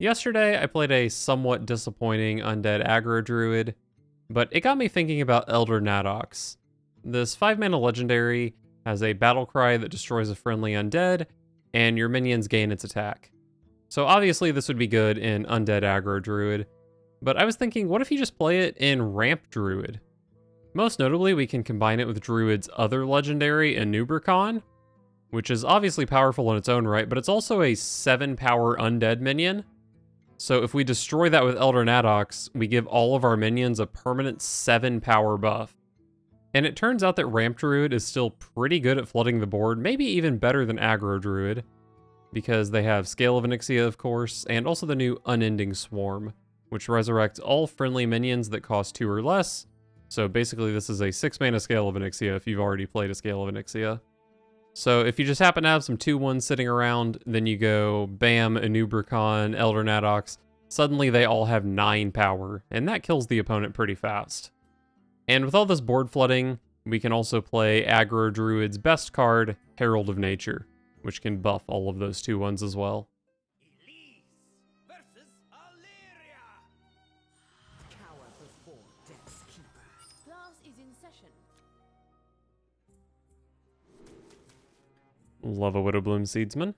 Yesterday, I played a somewhat disappointing undead aggro druid, but it got me thinking about Elder Nadox. This 5-mana legendary has a battle cry that destroys a friendly undead, and your minions gain its attack. So obviously this would be good in undead aggro druid, but I was thinking, what if you just play it in Ramp Druid? Most notably, we can combine it with Druid's other legendary, Anub'Rekhan, which is obviously powerful in its own right, but it's also a 7-power undead minion. So if we destroy that with Elder Nadox, we give all of our minions a permanent 7-power buff. And it turns out that Ramp Druid is still pretty good at flooding the board, maybe even better than Aggro Druid, because they have Scale of Onyxia, of course, and also the new Unending Swarm, which resurrects all friendly minions that cost 2 or less. So basically this is a 6-mana Scale of Onyxia if you've already played a Scale of Onyxia. So if you just happen to have some 2/1s sitting around, then you go bam, Anub'Rekhan, Elder Nadox, suddenly they all have 9 power, and that kills the opponent pretty fast. And with all this board flooding, we can also play Aggro Druid's best card, Herald of Nature, which can buff all of those 2/1s as well. Love a Widowbloom Seedsman.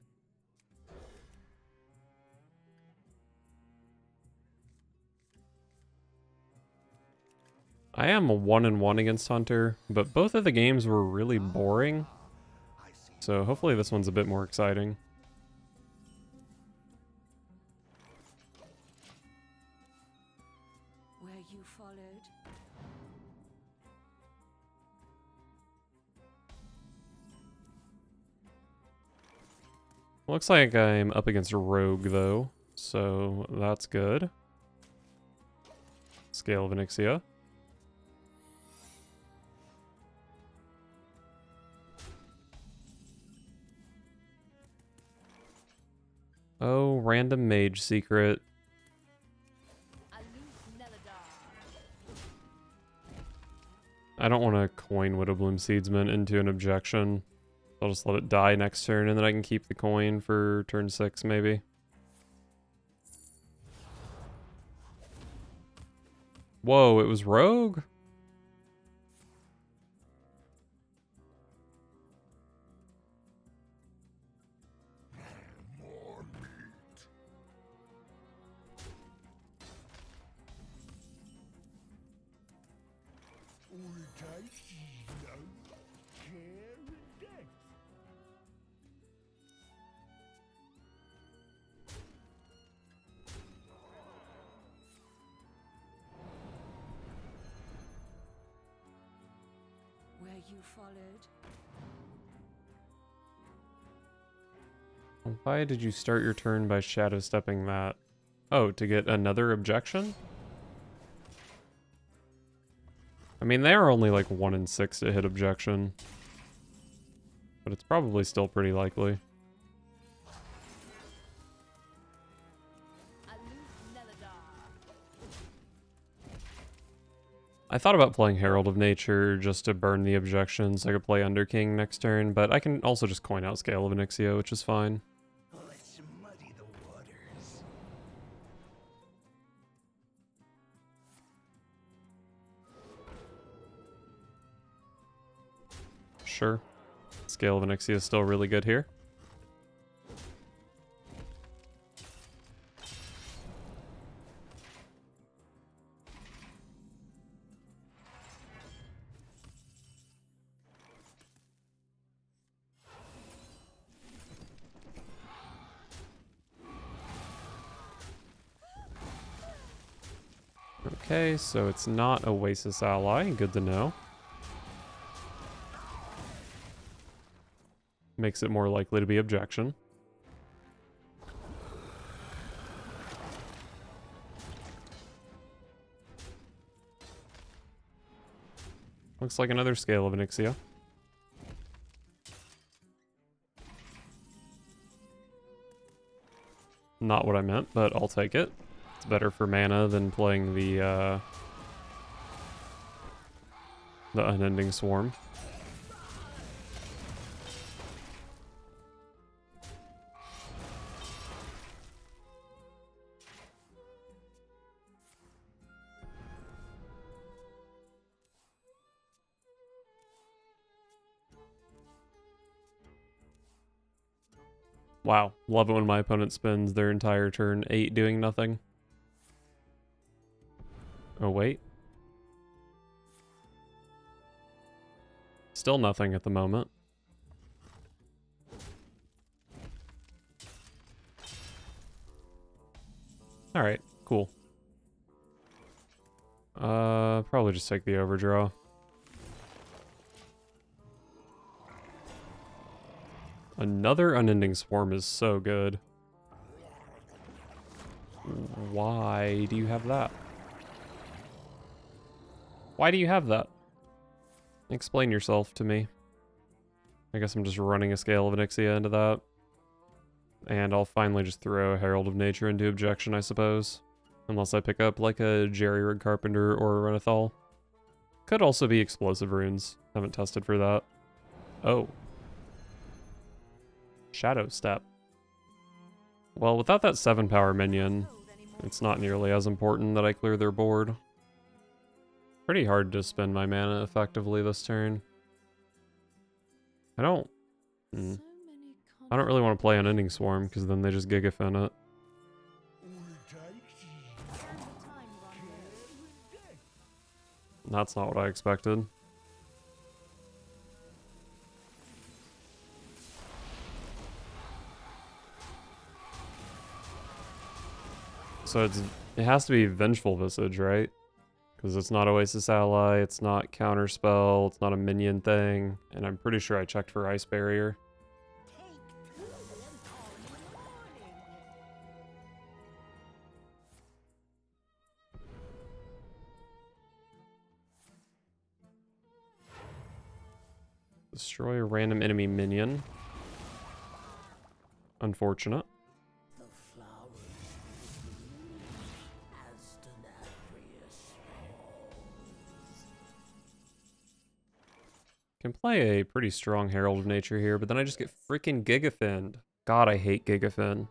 I am a 1-1 against Hunter, but both of the games were really boring. So hopefully this one's a bit more exciting. Where you followed? Looks like I'm up against a rogue though, so that's good. Scale of Onyxia. Oh, random mage secret. I don't want to coin Widowbloom Seedsman into an objection. I'll just let it die next turn, and then I can keep the coin for turn 6, maybe. Whoa, it was rogue? Where you followed? Why did you start your turn by shadow stepping that? Oh, to get another objection? I mean, they are only like 1 in 6 to hit objection. But it's probably still pretty likely. I thought about playing Herald of Nature just to burn the objection so I could play Underking next turn, but I can also just coin out Scale of Onyxia, which is fine. Let's muddy the waters. Sure. Scale of Onyxia is still really good here. Okay, so it's not Oasis Ally. Good to know. Makes it more likely to be objection. Looks like another Scale of Onyxia. Not what I meant, but I'll take it. It's better for mana than playing the Unending Swarm. Wow, love it when my opponent spends their entire turn 8 doing nothing. Oh, wait. Still nothing at the moment. Alright, cool. Probably just take the overdraw. Another Unending Swarm is so good. Why do you have that? Why do you have that? Explain yourself to me. I guess I'm just running a Scale of Onyxia into that. And I'll finally just throw a Herald of Nature into objection, I suppose. Unless I pick up like a Jerry-Rig Carpenter or a Renethal. Could also be Explosive Runes. Haven't tested for that. Oh. Shadow Step. Well, without that 7-power minion, it's not nearly as important that I clear their board. Pretty hard to spend my mana effectively this turn. I don't really want to play Unending Swarm, because then they just Gigafin it. That's not what I expected. So it has to be Vengeful Visage, right? Because it's not Oasis Ally, it's not Counterspell, it's not a minion thing, and I'm pretty sure I checked for Ice Barrier. Destroy a random enemy minion. Unfortunate. Can play a pretty strong Herald of Nature here, but then I just get freaking Gigafinned. God, I hate Gigafin.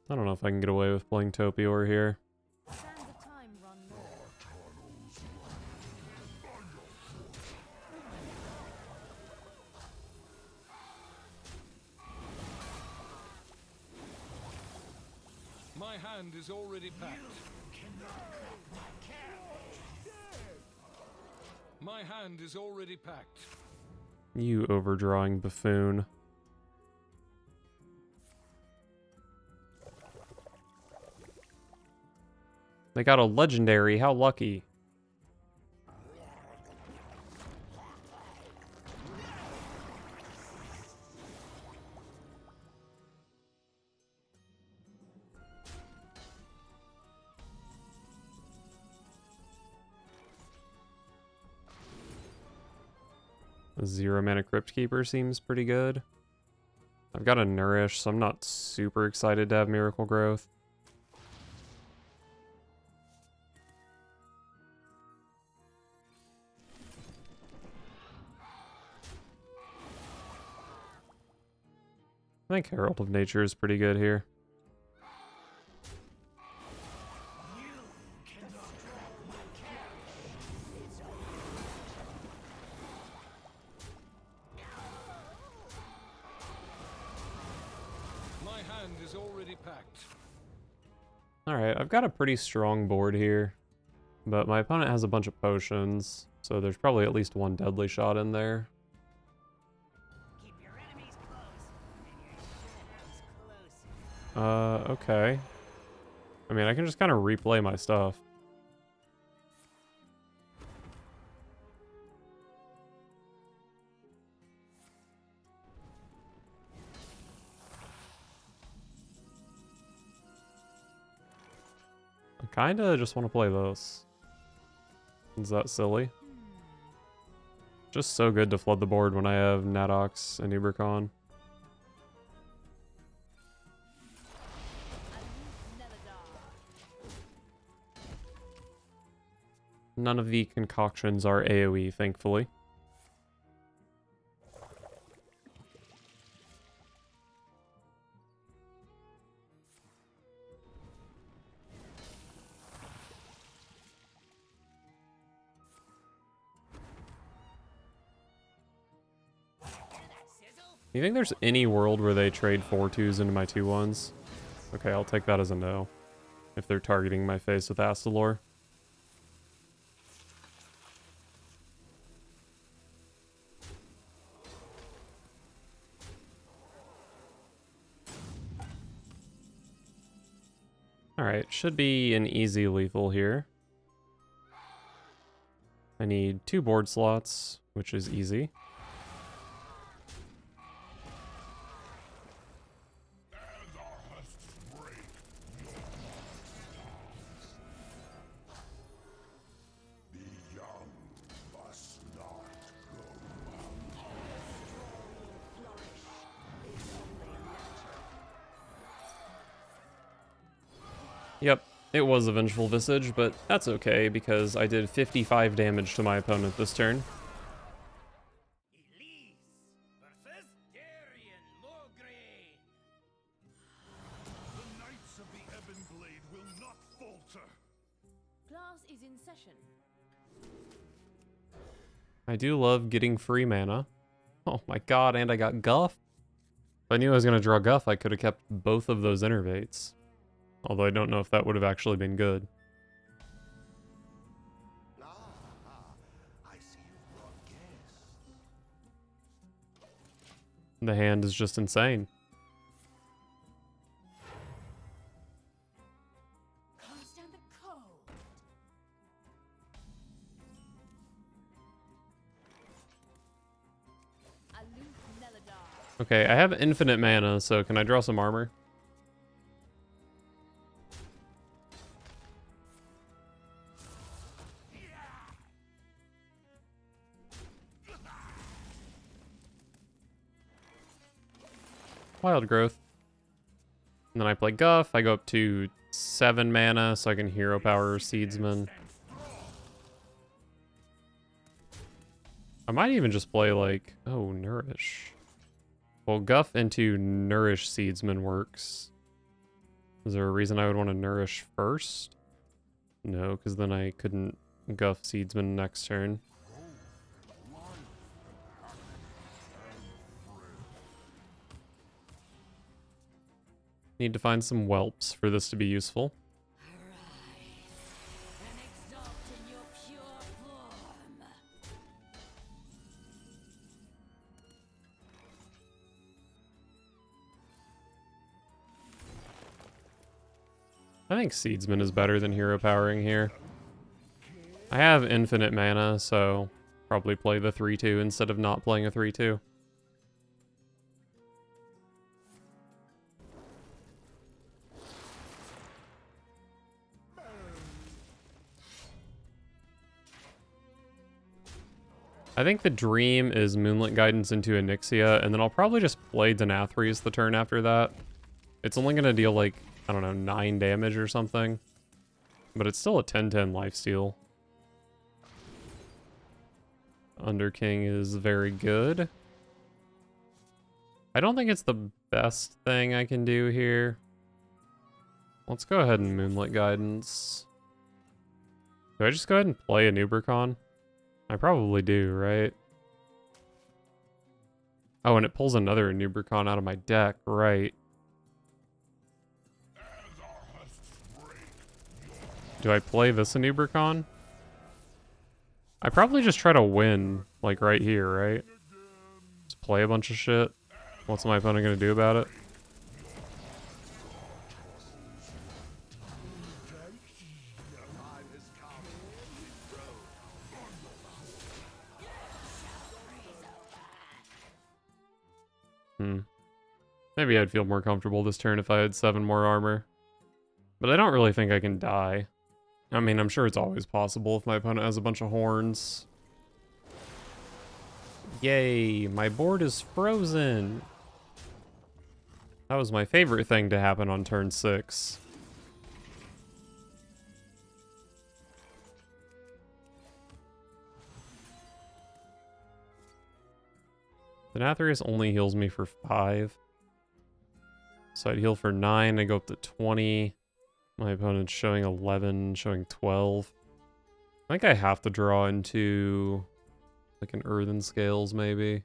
I don't know if I can get away with playing Topior here. My hand is already packed. My hand is already packed. You overdrawing buffoon. They got a legendary, how lucky. A 0-mana Crypt Keeper seems pretty good. I've got a Nourish, so I'm not super excited to have Miracle Growth. I think Herald of Nature is pretty good here. My hand is already packed. Alright, I've got a pretty strong board here, but my opponent has a bunch of potions, so there's probably at least one deadly shot in there. Keep your enemies close, and your shadows close. Okay. I mean, I can just kind of replay my stuff. I kinda just want to play this. Is that silly? Just so good to flood the board when I have Nadox and Anub'Rekhan. None of the concoctions are AoE, thankfully. You think there's any world where they trade 4/2s into my 2/1s? Okay, I'll take that as a no. If they're targeting my face with Astalor. Alright, should be an easy lethal here. I need 2 board slots, which is easy. Yep, it was a Vengeful Visage, but that's okay because I did 55 damage to my opponent this turn. Elise versus Darien Mograine. The Knights of the Ebon Blade will not falter. Class is in session. I do love getting free mana. Oh my god, and I got Guff. If I knew I was going to draw Guff, I could have kept both of those Innervates. Although I don't know if that would have actually been good. I see you brought guests. The hand is just insane. Can't stand the cold. Aloof Neladar. Okay, I have infinite mana, so can I draw some armor? Wild Growth. And then I play Guff. I go up to 7 mana so I can Hero Power Seedsman. I might even just play like, oh, Nourish. Well, Guff into Nourish Seedsman works. Is there a reason I would want to Nourish first? No, because then I couldn't Guff Seedsman next turn. Need to find some whelps for this to be useful. And exalt in your pure form. I think Seedsman is better than Hero Powering here. I have infinite mana, so probably play the 3/2 instead of not playing a 3/2. I think the dream is Moonlit Guidance into Onyxia, and then I'll probably just play Denathrius the turn after that. It's only going to deal like, I don't know, 9 damage or something. But it's still a 10/10 lifesteal. Underking is very good. I don't think it's the best thing I can do here. Let's go ahead and Moonlit Guidance. Do I just go ahead and play Anub'Rekhan? I probably do, right? Oh, and it pulls another Anub'Rekhan out of my deck, right? Do I play this Anub'Rekhan? I probably just try to win, like right here, right? Just play a bunch of shit. What's my opponent gonna do about it? Maybe I'd feel more comfortable this turn if I had 7 more armor. But I don't really think I can die. I mean, I'm sure it's always possible if my opponent has a bunch of horns. Yay, my board is frozen. That was my favorite thing to happen on turn 6. Denathrius only heals me for 5. So I'd heal for 9, I go up to 20. My opponent's showing 11, showing 12. I think I have to draw into like an Earthen Scales, maybe.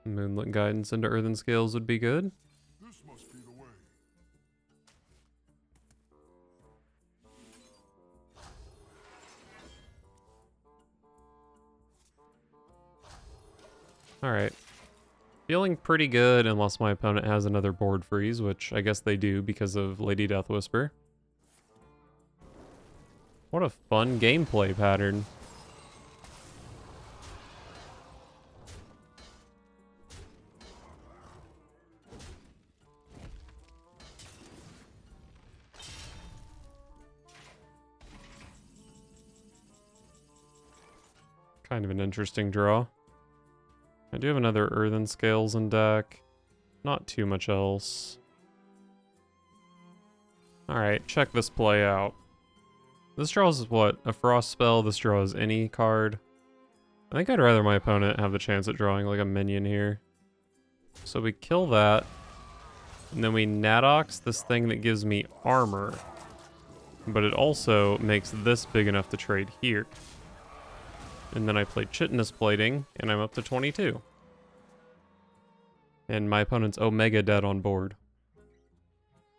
Moonlit Guidance into Earthen Scales would be good. This must be the way. Alright. Feeling pretty good unless my opponent has another board freeze, which I guess they do because of Lady Death Whisper. What a fun gameplay pattern. Kind of an interesting draw. I do have another Earthen Scales in deck. Not too much else. Alright, check this play out. This draws what? A Frost spell. This draws any card. I think I'd rather my opponent have the chance at drawing like a minion here. So we kill that. And then we Nadox this thing that gives me armor. But it also makes this big enough to trade here. And then I play Chitinous Plating, and I'm up to 22. And my opponent's Omega dead on board.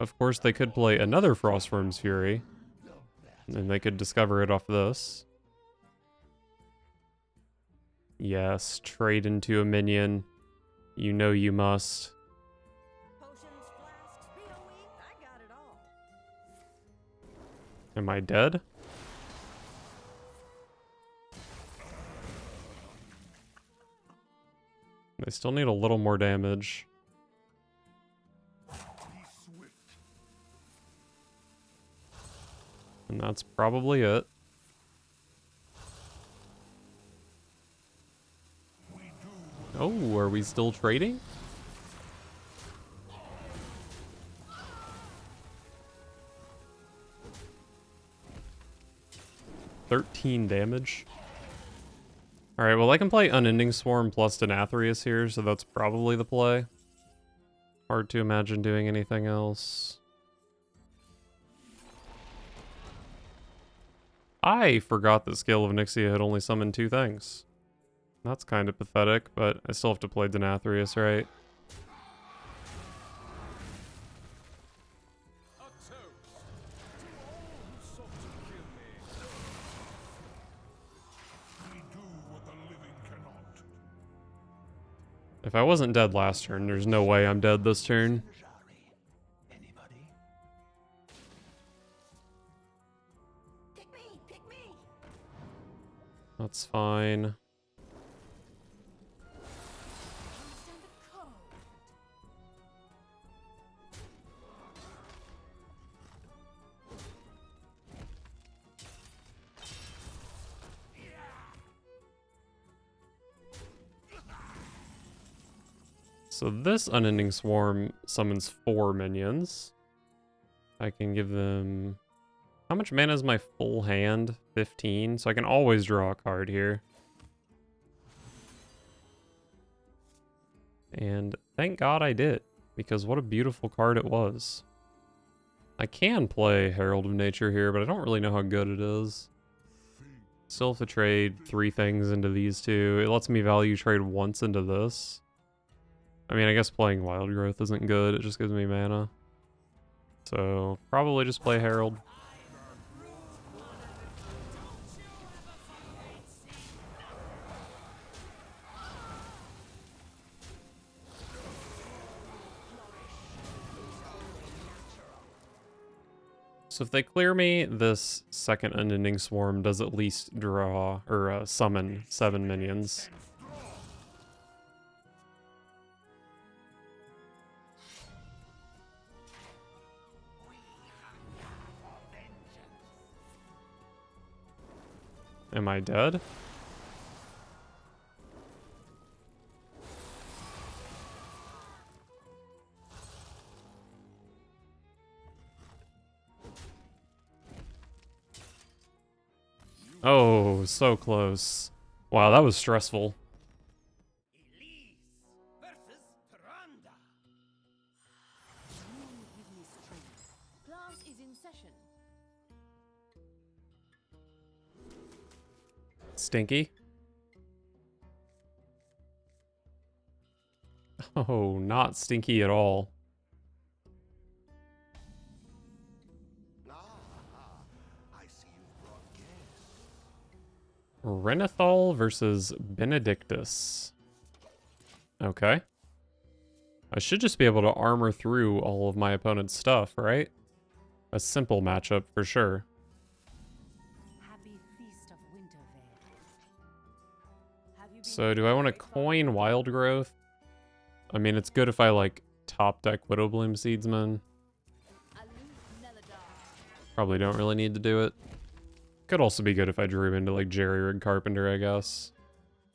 Of course, they could play another Frostworm's Fury. And they could discover it off this. Yes, trade into a minion. You know you must. Potions, flasks, BOE, I got it all. Am I dead? They still need a little more damage. Be swift. And that's probably it. Oh, are we still trading? $13 damage. Alright, well I can play Unending Swarm plus Denathrius here, so that's probably the play. Hard to imagine doing anything else. I forgot that Scale of Nyxia had only summoned 2 things. That's kind of pathetic, but I still have to play Denathrius, right? A toast to all who sought to kill me. We do what the living cannot. If I wasn't dead last turn, there's no way I'm dead this turn. Anybody? Pick me! That's fine. Understand the code. So this Unending Swarm summons 4 minions. I can give them... How much mana is my full hand? 15. So I can always draw a card here. And thank God I did, because what a beautiful card it was. I can play Herald of Nature here, but I don't really know how good it is. Still have to trade 3 things into these 2. It lets me value trade once into this. I mean, I guess playing Wild Growth isn't good, it just gives me mana. So, probably just play Herald. So if they clear me, this second Unending Swarm does at least draw, or summon 7 minions. Am I dead? Oh, so close. Wow, that was stressful. Elise versus Tyrande. Give me strength. Class is in session. Stinky. Oh, not stinky at all. I see you've brought guests. Renathal versus Benedictus. Okay. I should just be able to armor through all of my opponent's stuff, right? A simple matchup for sure. Happy feast of Wintervale. Have you been So do I want to great fun? coin Wild Growth? I mean, it's good if I like top deck Widowbloom Seedsman. Probably don't really need to do it. Could also be good if I drew into like Jerry Rig Carpenter, I guess.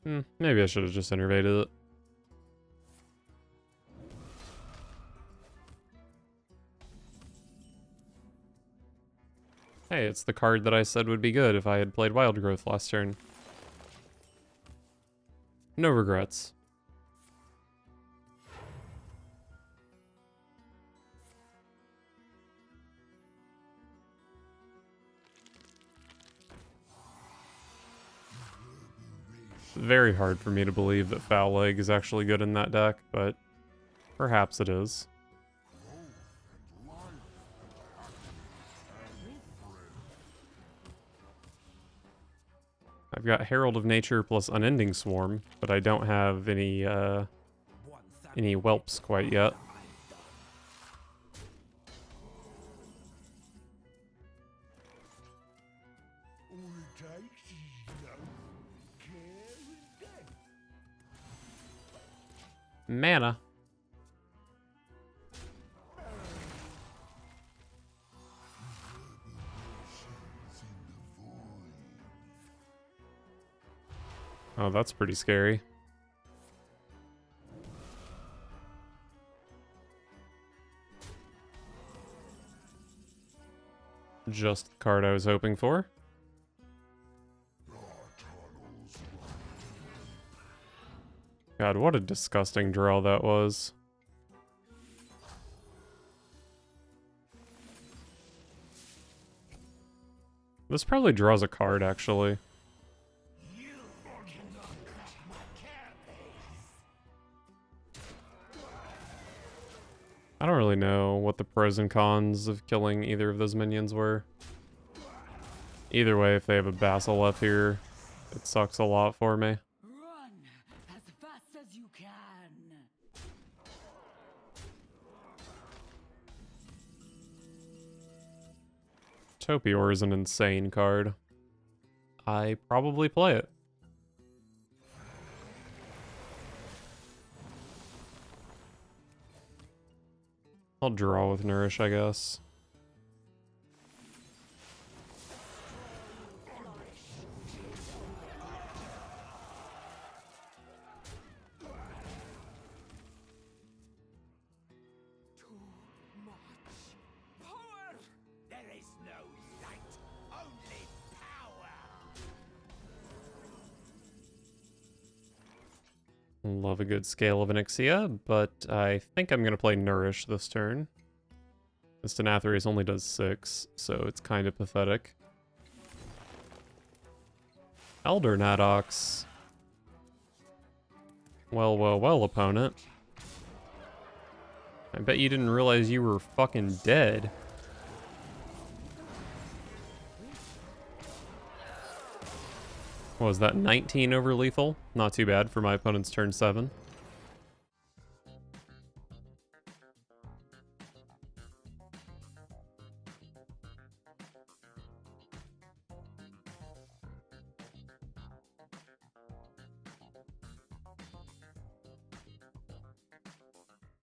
Maybe I should have just innervated it. Hey, it's the card that I said would be good if I had played Wild Growth last turn. No regrets. Very hard for me to believe that Foul Leg is actually good in that deck, but perhaps it is. I've got Herald of Nature plus Unending Swarm, but I don't have any whelps quite yet. All it takes is love, care, and death. Mana. Oh, that's pretty scary. Just the card I was hoping for. God, what a disgusting draw that was. This probably draws a card, actually. I don't really know what the pros and cons of killing either of those minions were. Either way, if they have a Basilisk here, it sucks a lot for me. Run as fast as you can. Topior is an insane card. I probably play it. I'll draw with Nourish, I guess. There is no light, only power. Love a good scale of an Ixia, but I think I'm going to play Nourish this turn. This Denathrius only does 6, so it's kind of pathetic. Elder Nadox. Well, well, well, opponent. I bet you didn't realize you were fucking dead. What was that, 19 over lethal? Not too bad for my opponent's turn 7.